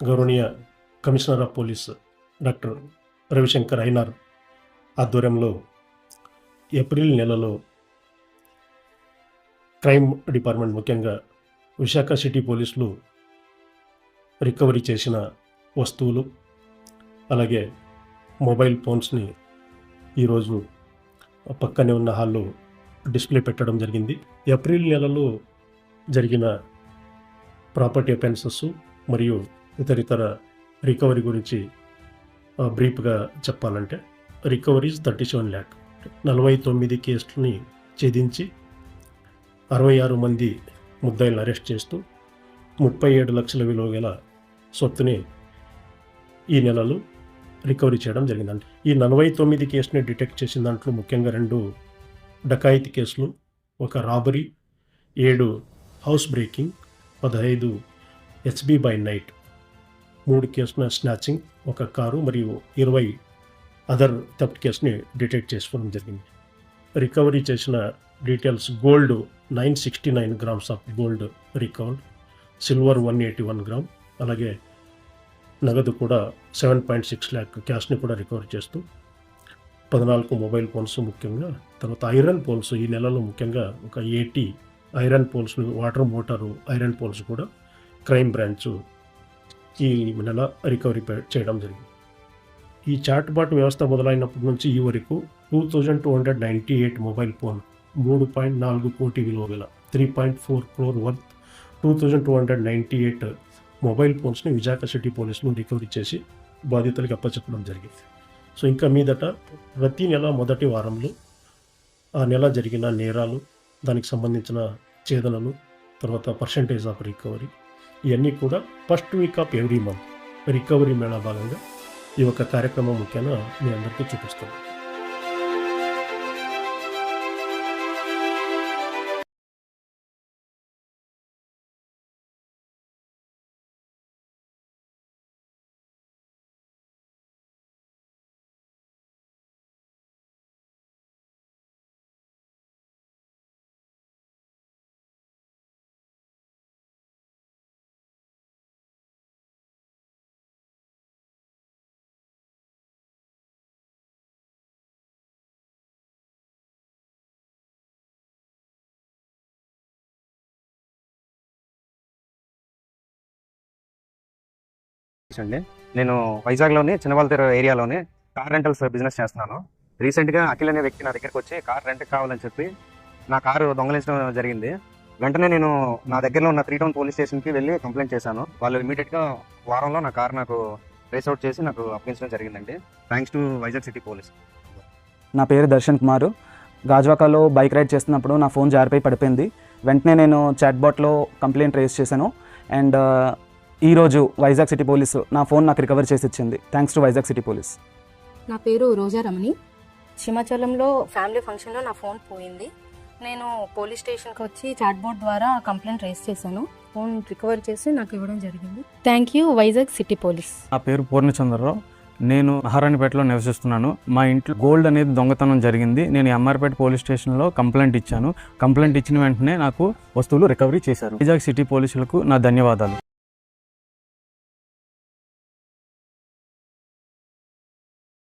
గౌరవనీయ commissioner of police doctor Ravishankar Ayyanar ఆధ్వర్యంలో April నెలలో క్రైమ్ డిపార్ట్మెంట్ ముఖ్యంగా విశాఖ సిటీ పోలీసులు రికవరీ చేసిన వస్తువులు అలాగే మొబైల్ ఫోన్స్ని ఈరోజు పక్కనే ఉన్న హాల్లో డిస్ప్లే పెట్టడం జరిగింది. ఏప్రిల్ నెలలో జరిగిన ప్రాపర్టీ అఫెన్సెస్ మరియు ఇతర రికవరీ గురించి బ్రీఫ్గా చెప్పాలంటే రికవరీస్ 37 lakh, 49 కేసులని ఛేదించి 66 మంది ముద్దాయిలను అరెస్ట్ చేస్తూ 37 లక్షల విలువ గల సొత్తుని ఈ నెలలో రికవరీ చేయడం జరిగిందండి. ఈ 49 కేసుని డిటెక్ట్ చేసిన దాంట్లో ముఖ్యంగా 2 డకాయితీ కేసులు, 1 robbery, 7 house breaking, 15 HB by night, 3 కేసుల స్నాచింగ్, 1 కారు మరియు 20 అదర్ థెఫ్ట్ కేసుని డిటెక్ట్ చేసుకోవడం జరిగింది. రికవరీ చేసిన details: gold 969 grams of gold recovered, silver 181 grams, అలాగే నగదు కూడా 7.6 lakh క్యాష్ని కూడా రికవర్ చేస్తూ 14 మొబైల్ ఫోన్స్, ముఖ్యంగా తర్వాత ఐరన్ పోల్స్ ఈ నెలలో ముఖ్యంగా ఒక 80 iron poles, water motor iron poles కూడా క్రైమ్ బ్రాంచ్ ఈ నెల రికవరీ చేయడం జరిగింది. ఈ చాట్బాట్ వ్యవస్థ మొదలైనప్పటి నుంచి ఈ వరకు 2298 మొబైల్ ఫోన్, 3.4 కోటి విలువ గల 3.4 crore వర్త్ 2298 మొబైల్ ఫోన్స్ని విశాఖ సిటీ పోలీసులు రికవరీ చేసి బాధితులకు అప్పచెప్పడం జరిగింది. సో ఇంకా మీదట ప్రతి నెల మొదటి వారంలో ఆ నెల జరిగిన నేరాలు, దానికి సంబంధించిన ఛేదనలు, తర్వాత పర్సంటేజ్ ఆఫ్ రికవరీ, ఇవన్నీ కూడా first week off every month recovery Mela భాగంగా ఈ యొక్క కార్యక్రమం ముఖ్యంగా మీ అందరికీ చూపిస్తున్నాం. అండి, నేను వైజాగ్లోని చిన్నవాళ్ళ ఏరియాలోనే కార్ రెంటల్స్ బిజినెస్ చేస్తున్నాను. రీసెంట్గా అఖిల్ అనే వ్యక్తి నా దగ్గరకు వచ్చి కార్ రెంట్ కావాలని చెప్పి నా కారు దొంగలించడం జరిగింది. వెంటనే నేను నా దగ్గరలో ఉన్న 3 Town పోలీస్ స్టేషన్కి వెళ్ళి కంప్లైంట్ చేశాను. వాళ్ళు ఇమీడియట్గా వారంలో నా కారు నాకు ట్రేస్ అవుట్ చేసి నాకు అప్పగించడం జరిగిందండి. Thanks to Vizag city police. నా పేరు దర్శన్ కుమార్. గాజువాకలో బైక్ రైడ్ చేస్తున్నప్పుడు నా ఫోన్ జారిపోయి పడిపోయింది. వెంటనే నేను చాట్బాట్లో కంప్లైంట్ రేస్ చేశాను. అండ్ ఈరోజు వైజాగ్ సిటీ పోలీసు నా ఫోన్ నాకు రికవర్ చేసి ఇచ్చింది. Thanks to Vizag city police. నా పేరు రోజా రమణి. సింహాచలంలో ఫ్యామిలీ ఫంక్షన్లో నా ఫోన్ పోయింది. నేను పోలీస్ స్టేషన్కి వచ్చి చాట్బోట్ ద్వారా కంప్లైంట్ రేస్ చేశాను. ఫోన్ రికవర్ చేసి నాకు ఇవ్వడం జరిగింది. Thank you Vizag city police. నా పేరు పూర్ణచంద్రరావు. నేను మహారాణిపేటలో నివసిస్తున్నాను. మా ఇంట్లో గోల్డ్ అనేది దొంగతనం జరిగింది. నేను ఎంఆర్పేట పోలీస్ స్టేషన్లో కంప్లైంట్ ఇచ్చాను. కంప్లైంట్ ఇచ్చిన వెంటనే నాకు వస్తువులు రికవరీ చేశారు. వైజాగ్ సిటీ పోలీసులకు నా ధన్యవాదాలు.